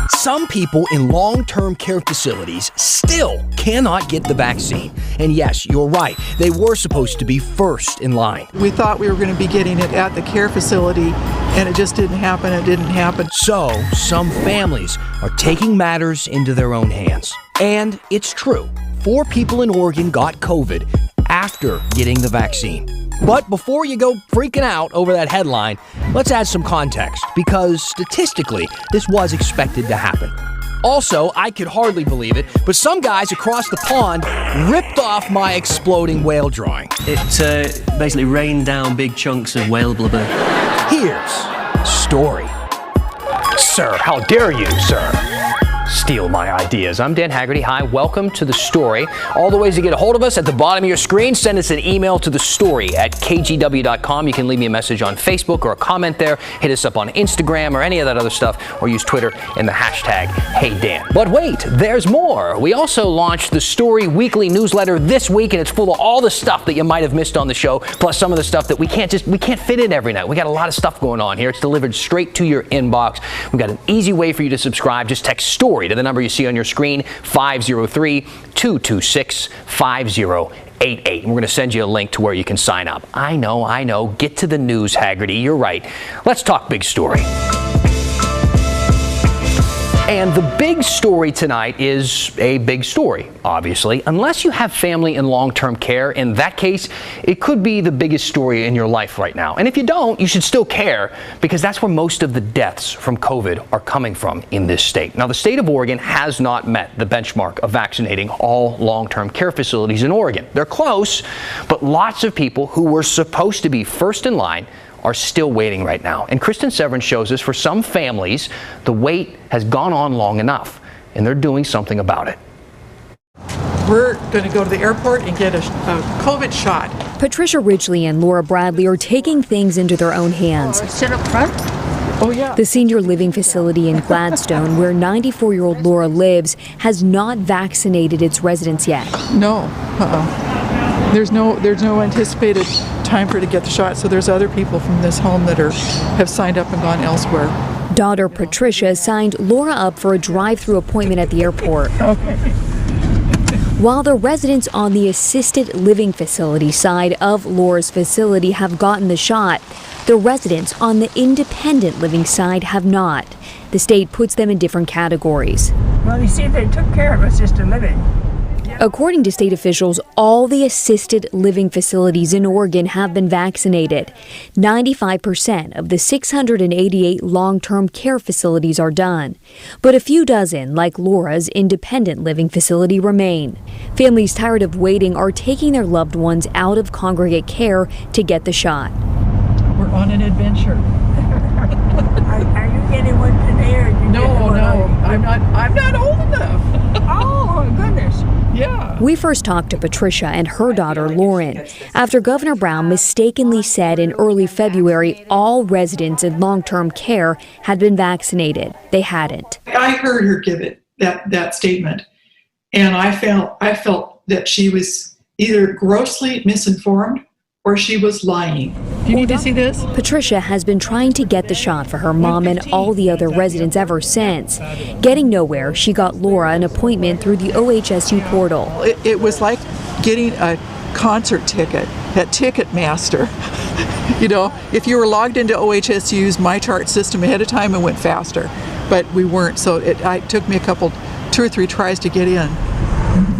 Some people in long-term care facilities still cannot get the vaccine. And yes, you're right, they were supposed to be first in line. We thought we were going to be getting it at the care facility, and it just didn't happen. It didn't happen. So, some families are taking matters into their own hands. And it's true, 4 people in Oregon got COVID after getting the vaccine. But before you go freaking out over that headline, let's add some context, because statistically, this was expected to happen. Also, I could hardly believe it, but some guys across the pond ripped off my exploding whale drawing. It basically rained down big chunks of whale blubber. Here's Story. Sir, how dare you, sir? Steal my ideas. I'm Dan Haggerty. Hi, welcome to The Story. All the ways to get a hold of us at the bottom of your screen. Send us an email to thestory@kgw.com. You can leave me a message on Facebook or a comment there. Hit us up on Instagram or any of that other stuff, or use Twitter and the hashtag HeyDan. But wait, there's more. We also launched the Story weekly newsletter this week, and it's full of all the stuff that you might have missed on the show, plus some of the stuff that we can't fit in every night. We got a lot of stuff going on here. It's delivered straight to your inbox. We've got an easy way for you to subscribe. Just text STORY to the number you see on your screen, 503-226-5088. And we're going to send you a link to where you can sign up. I know. Get to the news, Haggerty. You're right. Let's talk big story. And the big story tonight is a big story, obviously. Unless you have family in long-term care, in that case, it could be the biggest story in your life right now. And if you don't, you should still care, because that's where most of the deaths from COVID are coming from in this state. Now, the state of Oregon has not met the benchmark of vaccinating all long-term care facilities in Oregon. They're close, but lots of people who were supposed to be first in line are still waiting right now. And Kristen Severance shows us for some families, the wait has gone on long enough, and they're doing something about it. We're going to go to the airport and get a COVID shot. Patricia Ridgely and Laura Bradley are taking things into their own hands. Sit up front. Oh, yeah. The senior living facility in Gladstone, where 94-year-old Laura lives, has not vaccinated its residents yet. No. There's no anticipated time for her to get the shot, so there's other people from this home that have signed up and gone elsewhere. Daughter Patricia signed Laura up for a drive-through appointment at the airport. Okay. While the residents on the assisted living facility side of Laura's facility have gotten the shot, the residents on the independent living side have not. The state puts them in different categories. Well, you see, they took care of assisted living. According to state officials, all the assisted living facilities in Oregon have been vaccinated. 95% of the 688 long-term care facilities are done. But a few dozen, like Laura's independent living facility, remain. Families tired of waiting are taking their loved ones out of congregate care to get the shot. We're on an adventure. Are you getting one today, or No, I'm not old enough. Oh, goodness. Yeah. We first talked to Patricia and her daughter, Lauren, after Governor Brown mistakenly said in early February all residents in long-term care had been vaccinated. They hadn't. I heard her give it, that statement, and I felt that she was either grossly misinformed or she was lying. Do you need to see this? Patricia has been trying to get the shot for her mom and all the other residents ever since. Getting nowhere, she got Laura an appointment through the OHSU portal. It was like getting a concert ticket at Ticketmaster. You know, if you were logged into OHSU's MyChart system ahead of time, it went faster. But we weren't, so it took me 2 or 3 tries to get in.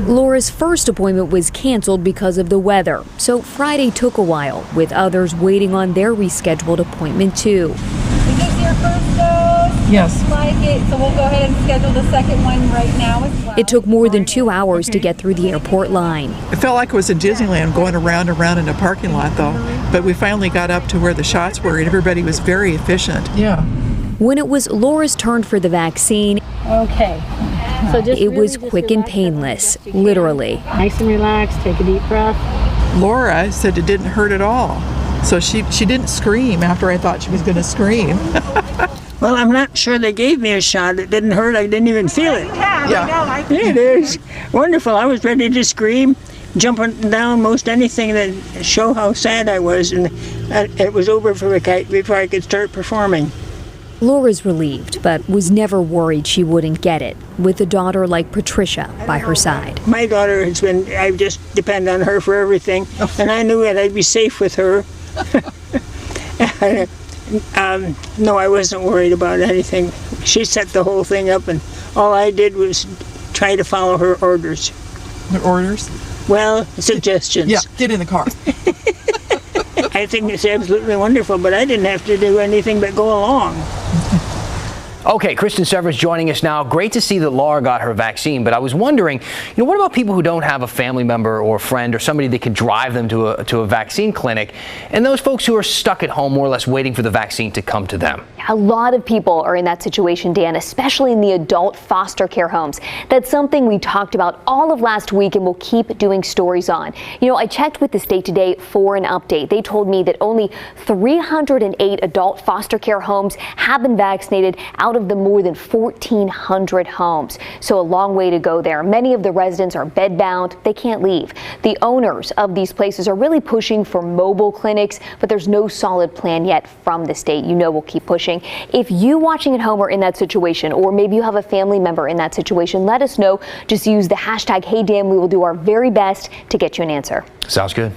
Laura's first appointment was canceled because of the weather, so Friday took a while, with others waiting on their rescheduled appointment too. Is this your first dose? Yes. Like it, so we'll go ahead and schedule the second one right now as well. It took more than 2 hours to get through the airport line. It felt like it was in Disneyland going around and around in a parking lot though, but we finally got up to where the shots were and everybody was very efficient. Yeah. When it was Laura's turn for the vaccine, Okay. So just it really was just quick and relax painless, literally. Nice and relaxed, take a deep breath. Laura said it didn't hurt at all. So she didn't scream after I thought she was going to scream. Well, I'm not sure they gave me a shot. It didn't hurt. I didn't even feel it. Yeah. It is wonderful. I was ready to scream, jumping down most anything that show how sad I was, and it was over before I could start performing. Laura's relieved, but was never worried she wouldn't get it, with a daughter like Patricia by her side. My daughter I just depend on her for everything, and I knew that I'd be safe with her. No, I wasn't worried about anything. She set the whole thing up, and all I did was try to follow her orders. The orders? Well, suggestions. Yeah, get in the car. I think it's absolutely wonderful, but I didn't have to do anything but go along. Okay, Kristen Sever's joining us now. Great to see that Laura got her vaccine, but I was wondering, what about people who don't have a family member or a friend or somebody that could drive them to a vaccine clinic, and those folks who are stuck at home more or less waiting for the vaccine to come to them? A lot of people are in that situation, Dan, especially in the adult foster care homes. That's something we talked about all of last week and will keep doing stories on. I checked with the state today for an update. They told me that only 308 adult foster care homes have been vaccinated out of the more than 1,400 homes. So a long way to go there. Many of the residents are bedbound. They can't leave. The owners of these places are really pushing for mobile clinics, but there's no solid plan yet from the state. We'll keep pushing. If you watching at home are in that situation, or maybe you have a family member in that situation, let us know. Just use the hashtag HeyDan. We will do our very best to get you an answer. Sounds good.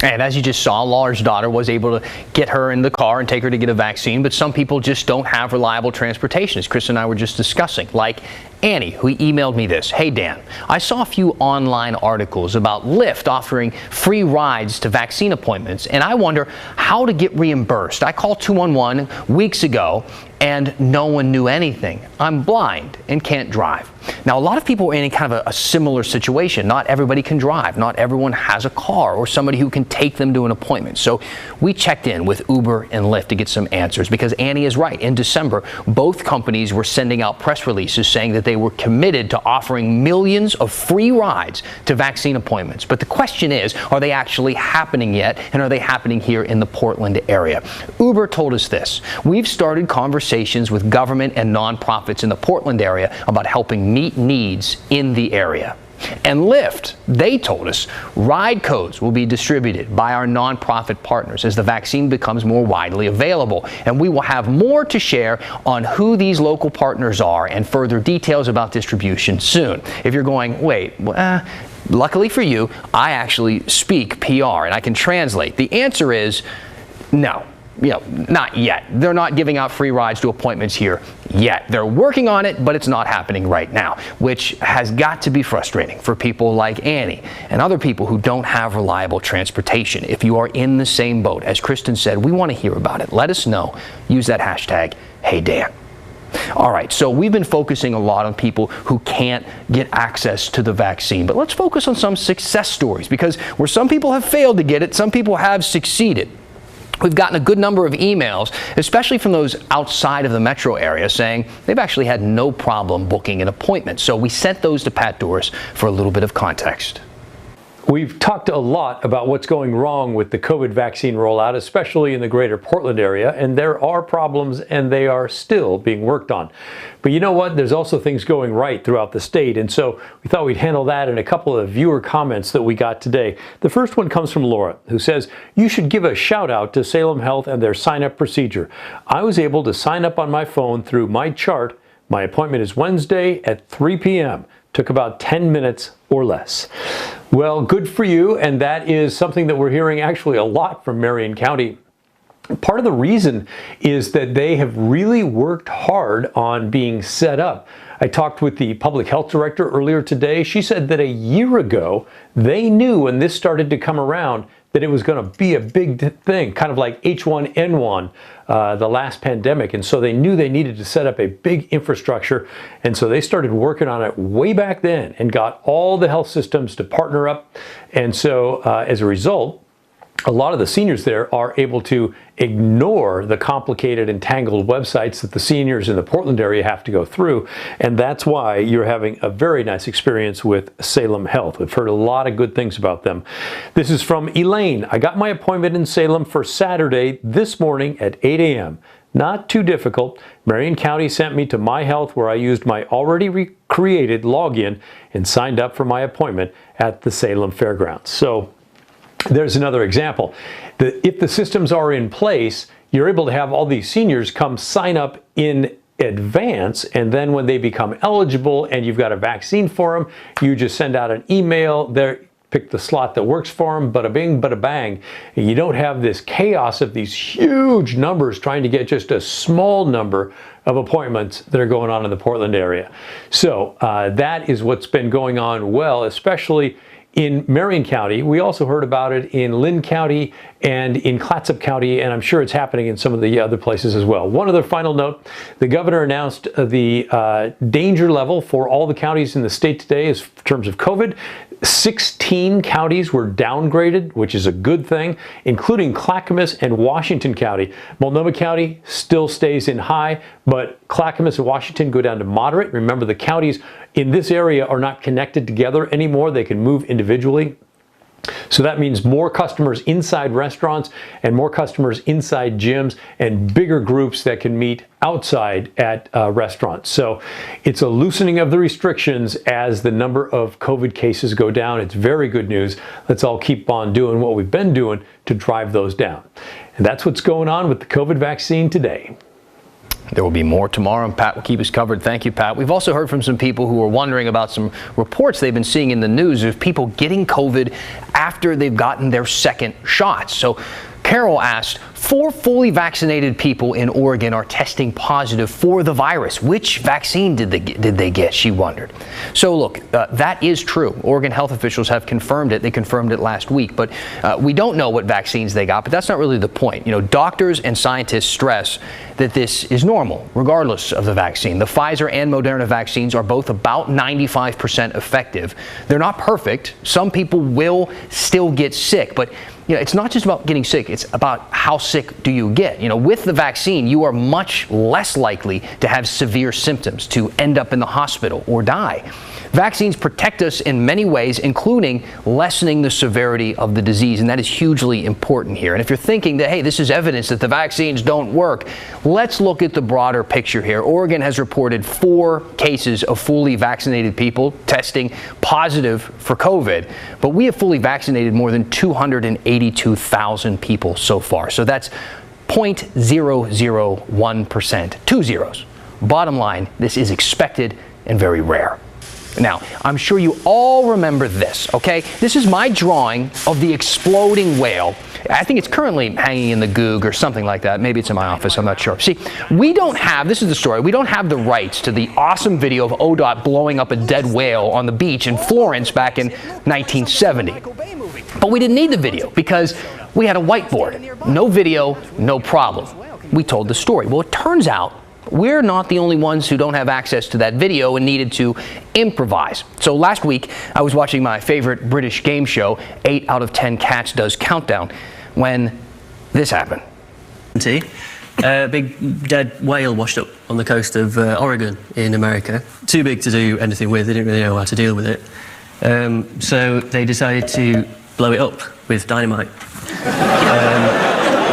And as you just saw, Laura's daughter was able to get her in the car and take her to get a vaccine, but some people just don't have reliable transportation, as Chris and I were just discussing, like Annie, who emailed me this. Hey, Dan, I saw a few online articles about Lyft offering free rides to vaccine appointments, and I wonder how to get reimbursed. I called 211 weeks ago, and no one knew anything. I'm blind and can't drive. Now, a lot of people are in kind of a similar situation. Not everybody can drive. Not everyone has a car or somebody who can take them to an appointment. So we checked in with Uber and Lyft to get some answers, because Annie is right. In December, both companies were sending out press releases saying that they were committed to offering millions of free rides to vaccine appointments. But the question is, are they actually happening yet? And are they happening here in the Portland area? Uber told us this. We've started conversations with government and nonprofits in the Portland area about helping meet needs in the area. And Lyft, they told us ride codes will be distributed by our nonprofit partners as the vaccine becomes more widely available. And we will have more to share on who these local partners are and further details about distribution soon. If you're going, wait, luckily for you, I actually speak PR and I can translate. The answer is no. Not yet. They're not giving out free rides to appointments here yet. They're working on it, but it's not happening right now, which has got to be frustrating for people like Annie and other people who don't have reliable transportation. If you are in the same boat, as Kristen said, we want to hear about it. Let us know. Use that hashtag, HeyDan. All right, so we've been focusing a lot on people who can't get access to the vaccine, but let's focus on some success stories, because where some people have failed to get it, some people have succeeded. We've gotten a good number of emails, especially from those outside of the metro area, saying they've actually had no problem booking an appointment. So we sent those to Pat Doris for a little bit of context. We've talked a lot about what's going wrong with the COVID vaccine rollout, especially in the greater Portland area, and there are problems and they are still being worked on. But you know what? There's also things going right throughout the state, and so we thought we'd handle that in a couple of viewer comments that we got today. The first one comes from Laura, who says, you should give a shout out to Salem Health and their sign-up procedure. I was able to sign up on my phone through my chart. My appointment is Wednesday at 3 p.m. Took about 10 minutes or less. Well, good for you, and that is something that we're hearing actually a lot from Marion County. Part of the reason is that they have really worked hard on being set up. I talked with the public health director earlier today. She said that a year ago, they knew when this started to come around that it was going to be a big thing, kind of like H1N1, the last pandemic. And so they knew they needed to set up a big infrastructure. And so they started working on it way back then and got all the health systems to partner up. And so as a result, a lot of the seniors there are able to ignore the complicated and tangled websites that the seniors in the Portland area have to go through. And that's why you're having a very nice experience with Salem Health. We've heard a lot of good things about them. This is from Elaine. I got my appointment in Salem for Saturday this morning at 8 a.m. Not too difficult. Marion County sent me to My Health, where I used my already created login and signed up for my appointment at the Salem Fairgrounds. So there's another example. If the systems are in place, you're able to have all these seniors come sign up in advance, and then when they become eligible and you've got a vaccine for them, you just send out an email there, pick the slot that works for them, bada bing, bada bang. And you don't have this chaos of these huge numbers trying to get just a small number of appointments that are going on in the Portland area. So that is what's been going on well, especially in Marion County. We also heard about it in Lynn County and in Clatsop County, and I'm sure it's happening in some of the other places as well. One other final note, the governor announced the danger level for all the counties in the state today in terms of COVID. 16 counties were downgraded, which is a good thing, including Clackamas and Washington County. Multnomah County still stays in high, but Clackamas and Washington go down to moderate. Remember, the counties in this area are not connected together anymore. They can move individually. So that means more customers inside restaurants and more customers inside gyms and bigger groups that can meet outside at restaurants. So it's a loosening of the restrictions as the number of COVID cases go down. It's very good news. Let's all keep on doing what we've been doing to drive those down. And that's what's going on with the COVID vaccine today. There will be more tomorrow, and Pat will keep us covered. Thank you, Pat. We've also heard from some people who are wondering about some reports they've been seeing in the news of people getting COVID after they've gotten their second shots. So Carol asked, 4 fully vaccinated people in Oregon are testing positive for the virus. Which vaccine did they get? She wondered. So look, that is true. Oregon health officials have confirmed it. They confirmed it last week, but we don't know what vaccines they got, but that's not really the point. You know, doctors and scientists stress that this is normal, regardless of the vaccine. The Pfizer and Moderna vaccines are both about 95% effective. They're not perfect. Some people will still get sick, but you know, it's not just about getting sick. It's about how sick do you get. You know, with the vaccine, you are much less likely to have severe symptoms, to end up in the hospital or die. Vaccines protect us in many ways, including lessening the severity of the disease, and that is hugely important here. And if you're thinking that, hey, this is evidence that the vaccines don't work, let's look at the broader picture here. Oregon has reported 4 cases of fully vaccinated people testing positive for COVID, but we have fully vaccinated more than 282,000 people so far. So that's 0.001%, 2 zeros. Bottom line, this is expected and very rare. Now, I'm sure you all remember this, okay? This is my drawing of the exploding whale. I think it's currently hanging in the Goog or something like that. Maybe it's in my office, I'm not sure. See, we don't have, this is the story, we don't have the rights to the awesome video of ODOT blowing up a dead whale on the beach in Florence back in 1970. But we didn't need the video because we had a whiteboard. No video, no problem. We told the story. Well, it turns out we're not the only ones who don't have access to that video and needed to improvise. So last week, I was watching my favorite British game show, 8 out of 10 Cats Does Countdown, when this happened. A big dead whale washed up on the coast of Oregon in America. Too big to do anything with. They didn't really know how to deal with it. So they decided to blow it up with dynamite.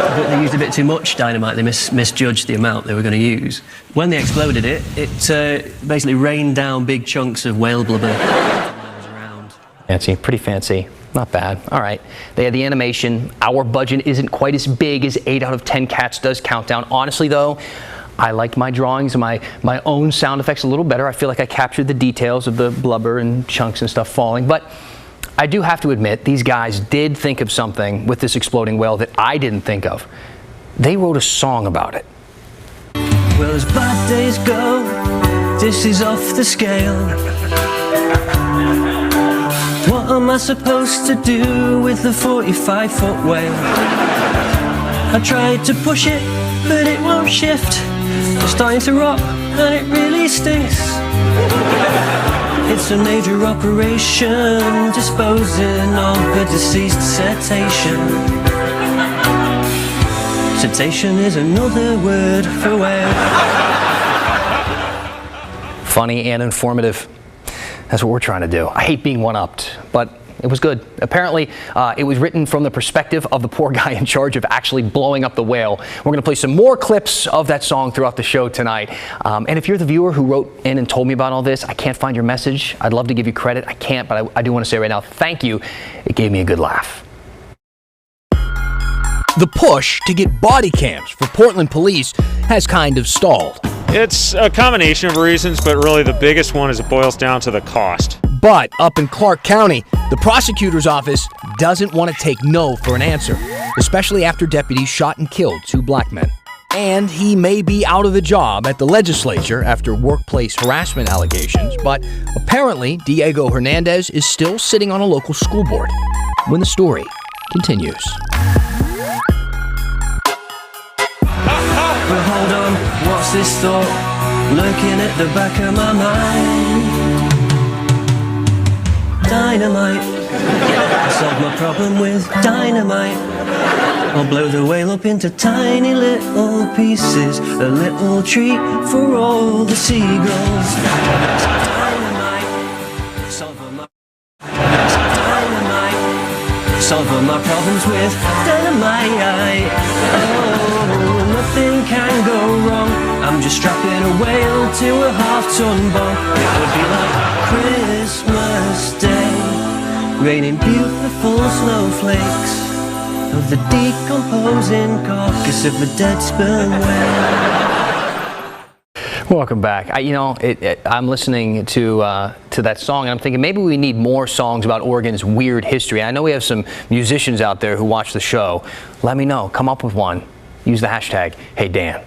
But they used a bit too much dynamite. They misjudged the amount they were going to use. When they exploded it, basically rained down big chunks of whale blubber. Fancy, pretty fancy. Not bad. All right. They had the animation. Our budget isn't quite as big as 8 out of 10 Cats Does Countdown. Honestly, though, I liked my drawings and my own sound effects a little better. I feel like I captured the details of the blubber and chunks and stuff falling. But I do have to admit, these guys did think of something with this exploding whale that I didn't think of. They wrote a song about it. Well, as bad days go, this is off the scale. What am I supposed to do with the 45-foot whale? I tried to push it, but it won't shift. It's starting to rot, and it really stinks. It's a major operation, disposing of a deceased cetacean. Cetacean is another word for whale. Funny and informative. That's what we're trying to do. I hate being one-upped, but it was good. Apparently, it was written from the perspective of the poor guy in charge of actually blowing up the whale. We're going to play some more clips of that song throughout the show tonight. And if you're the viewer who wrote in and told me about all this, I can't find your message. I'd love to give you credit. I can't, but I do want to say right now, thank you. It gave me a good laugh. The push to get body cams for Portland police has kind of stalled. It's a combination of reasons, but really the biggest one is it boils down to the cost. But up in Clark County, the prosecutor's office doesn't want to take no for an answer, especially after deputies shot and killed 2 black men. And he may be out of the job at the legislature after workplace harassment allegations, but apparently Diego Hernandez is still sitting on a local school board. When the story continues. But hold on, what's this thought lurking at the back of my mind? Dynamite, I solve my problem with dynamite. I'll blow the whale up into tiny little pieces, a little treat for all the seagulls. Dynamite, solve my problems with dynamite. Oh, nothing can go wrong. I'm just strapping a whale to a half-ton bomb. It would be like Christmas Day, raining beautiful snowflakes of the decomposing carcass of a dead sperm whale. Welcome back. I'm listening to that song, and I'm thinking maybe we need more songs about Oregon's weird history. I know we have some musicians out there who watch the show. Let me know. Come up with one. Use the hashtag #HeyDan.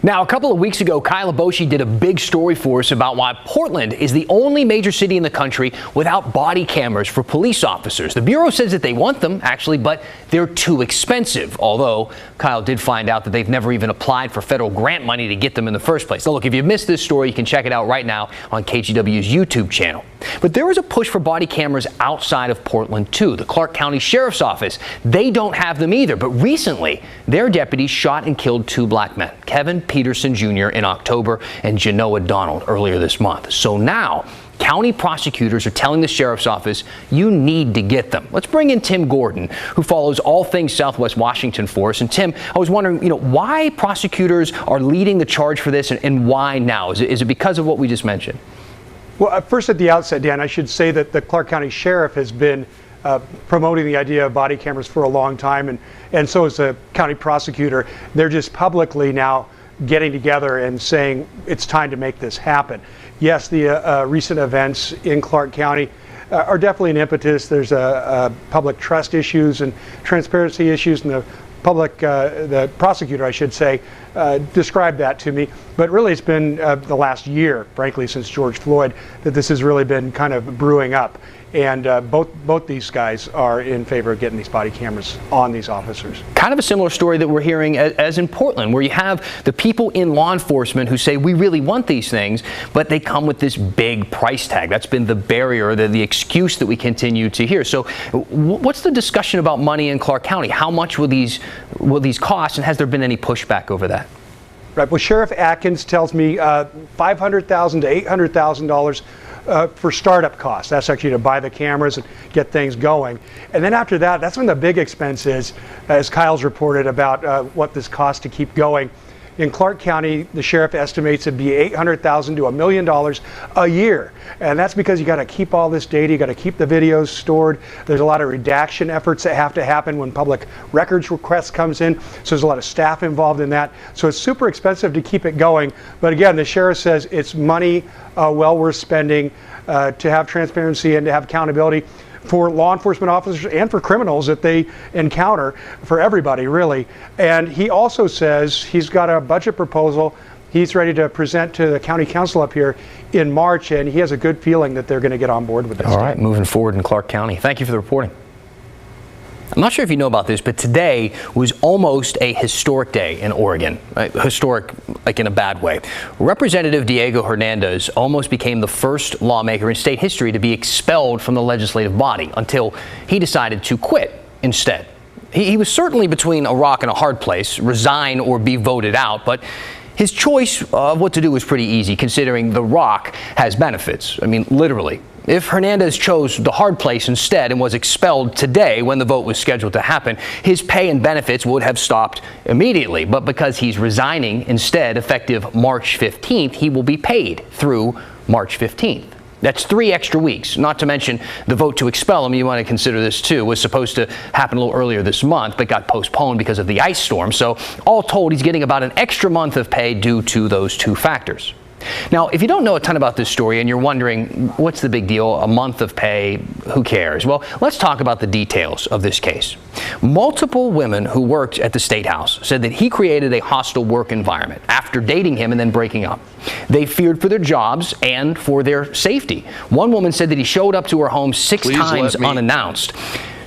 Now, a couple of weeks ago, Kyla Boshi did a big story for us about why Portland is the only major city in the country without body cameras for police officers. The Bureau says that they want them, actually, but they're too expensive. Although, Kyle did find out that they've never even applied for federal grant money to get them in the first place. So look, if you missed this story, you can check it out right now on KGW's YouTube channel. But there is a push for body cameras outside of Portland, too. The Clark County Sheriff's Office, they don't have them either. But recently, their deputies shot and killed 2 black men, Kevin Peterson Jr. in October and Genoa Donald earlier this month. So now, county prosecutors are telling the Sheriff's Office, you need to get them. Let's bring in Tim Gordon, who follows all things Southwest Washington for us. And Tim, I was wondering, why prosecutors are leading the charge for this and why now? Is it because of what we just mentioned? Well, first at the outset, Dan, I should say that the Clark County Sheriff has been promoting the idea of body cameras for a long time, and so is the county prosecutor. They're just publicly now getting together and saying it's time to make this happen. Yes, the recent events in Clark County are definitely an impetus. There's public trust issues and transparency issues, and the prosecutor, I should say, described that to me. But really, it's been the last year, frankly, since George Floyd, that this has really been kind of brewing up. And both these guys are in favor of getting these body cameras on these officers. Kind of a similar story that we're hearing as in Portland, where you have the people in law enforcement who say we really want these things, but they come with this big price tag. That's been the barrier, the excuse that we continue to hear. So what's the discussion about money in Clark County? How much will these cost, and has there been any pushback over that? Right. Well, Sheriff Atkins tells me $500,000 to $800,000 for startup costs. That's actually to buy the cameras and get things going. And then after that, that's when the big expense is, as Kyle's reported about what this costs to keep going. In Clark County, the sheriff estimates it'd be $800,000 to $1 million a year. And that's because you got to keep all this data, you got to keep the videos stored. There's a lot of redaction efforts that have to happen when public records request comes in. So there's a lot of staff involved in that. So it's super expensive to keep it going. But again, the sheriff says it's money well worth spending to have transparency and to have accountability for law enforcement officers and for criminals that they encounter, for everybody really. And he also says he's got a budget proposal he's ready to present to the county council up here in March, and he has a good feeling that they're going to get on board with this. All right, moving forward in Clark County. Thank you for the reporting. I'm not sure if you know about this, but today was almost a historic day in Oregon. Historic, like in a bad way. Representative Diego Hernandez almost became the first lawmaker in state history to be expelled from the legislative body until he decided to quit instead. He was certainly between a rock and a hard place, resign or be voted out, but his choice of what to do was pretty easy, considering the rock has benefits. I mean, literally. If Hernandez chose the hard place instead and was expelled today when the vote was scheduled to happen, his pay and benefits would have stopped immediately. But because he's resigning instead, effective March 15th, he will be paid through March 15th. That's 3 extra weeks, not to mention the vote to expel him. You want to consider this too. Was supposed to happen a little earlier this month, but got postponed because of the ice storm. So all told, he's getting about an extra month of pay due to those 2 factors. Now, if you don't know a ton about this story and you're wondering, what's the big deal? A month of pay, who cares? Well, let's talk about the details of this case. Multiple women who worked at the State House said that he created a hostile work environment after dating him and then breaking up. They feared for their jobs and for their safety. One woman said that he showed up to her home 6 times unannounced.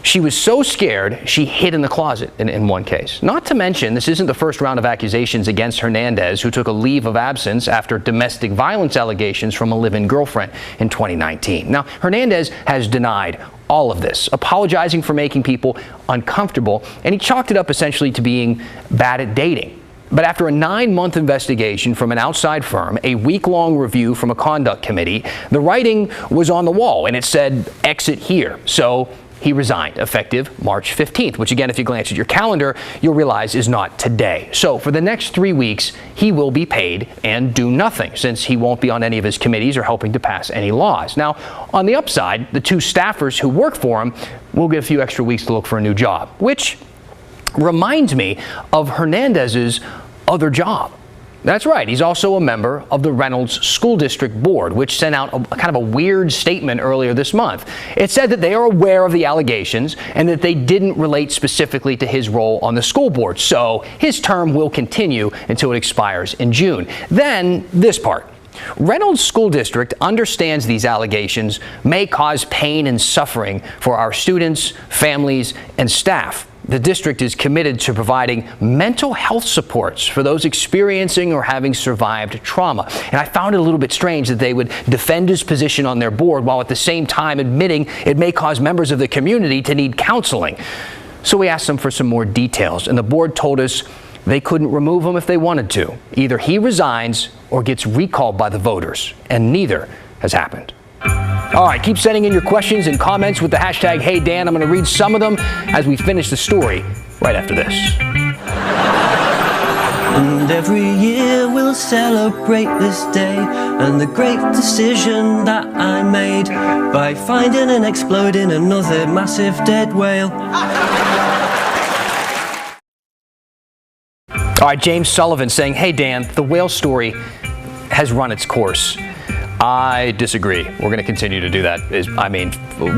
She was so scared, she hid in the closet in one case. Not to mention, this isn't the first round of accusations against Hernandez, who took a leave of absence after domestic violence allegations from a live-in girlfriend in 2019. Now, Hernandez has denied all of this, apologizing for making people uncomfortable, and he chalked it up essentially to being bad at dating. But after a 9-month investigation from an outside firm, a week-long review from a conduct committee, the writing was on the wall, and it said, exit here. So he resigned, effective March 15th, which again, if you glance at your calendar, you'll realize is not today. So for the next 3 weeks, he will be paid and do nothing, since he won't be on any of his committees or helping to pass any laws. Now, on the upside, the 2 staffers who work for him will get a few extra weeks to look for a new job, which reminds me of Hernandez's other job. That's right. He's also a member of the Reynolds School District Board, which sent out a kind of a weird statement earlier this month. It said that they are aware of the allegations and that they didn't relate specifically to his role on the school board. So his term will continue until it expires in June. Then this part. Reynolds School District understands these allegations may cause pain and suffering for our students, families, and staff. The district is committed to providing mental health supports for those experiencing or having survived trauma. And I found it a little bit strange that they would defend his position on their board while at the same time admitting it may cause members of the community to need counseling. So we asked them for some more details, and the board told us they couldn't remove him if they wanted to. Either he resigns or gets recalled by the voters, and neither has happened. All right, keep sending in your questions and comments with the hashtag HeyDan. I'm going to read some of them as we finish the story right after this. And every year we'll celebrate this day and the great decision that I made by finding and exploding another massive dead whale. All right, James Sullivan saying, hey, Dan, the whale story has run its course. I disagree. We're going to continue to do that.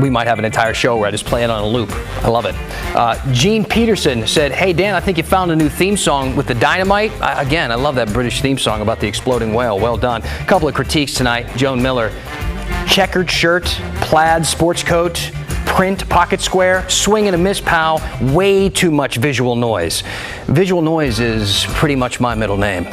We might have an entire show where I just play it on a loop. I love it. Gene Peterson said, hey, Dan, I think you found a new theme song with the dynamite. Again, I love that British theme song about the exploding whale. Well done. A couple of critiques tonight. Joan Miller, checkered shirt, plaid sports coat, print pocket square, swing and a miss, pal. Way too much visual noise. Visual noise is pretty much my middle name.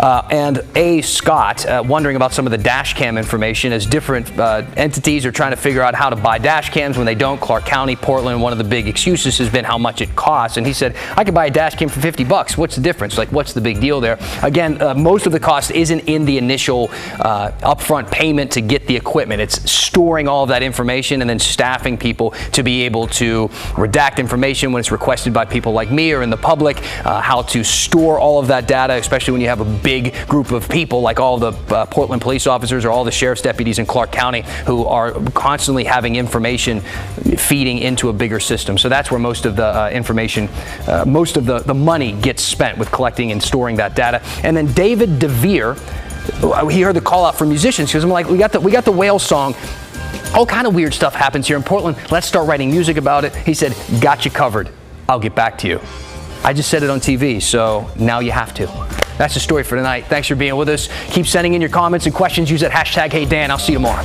And A. Scott, wondering about some of the dash cam information as different entities are trying to figure out how to buy dash cams when they don't. Clark County, Portland, one of the big excuses has been how much it costs. And he said, I could buy a dash cam for $50. What's the difference? Like, what's the big deal there? Again, most of the cost isn't in the initial upfront payment to get the equipment. It's storing all of that information and then staffing people to be able to redact information when it's requested by people like me or in the public, how to store all of that data, especially when you have a big group of people like all the Portland police officers or all the sheriff's deputies in Clark County who are constantly having information feeding into a bigger system. So that's where most of the information, most of the money gets spent with collecting and storing that data. And then David DeVere, he heard the call out from musicians because I'm like, we got the whale song. All kind of weird stuff happens here in Portland. Let's start writing music about it. He said, got you covered. I'll get back to you. I just said it on TV, so now you have to. That's the story for tonight. Thanks for being with us. Keep sending in your comments and questions. Use that hashtag HeyDan. I'll see you tomorrow.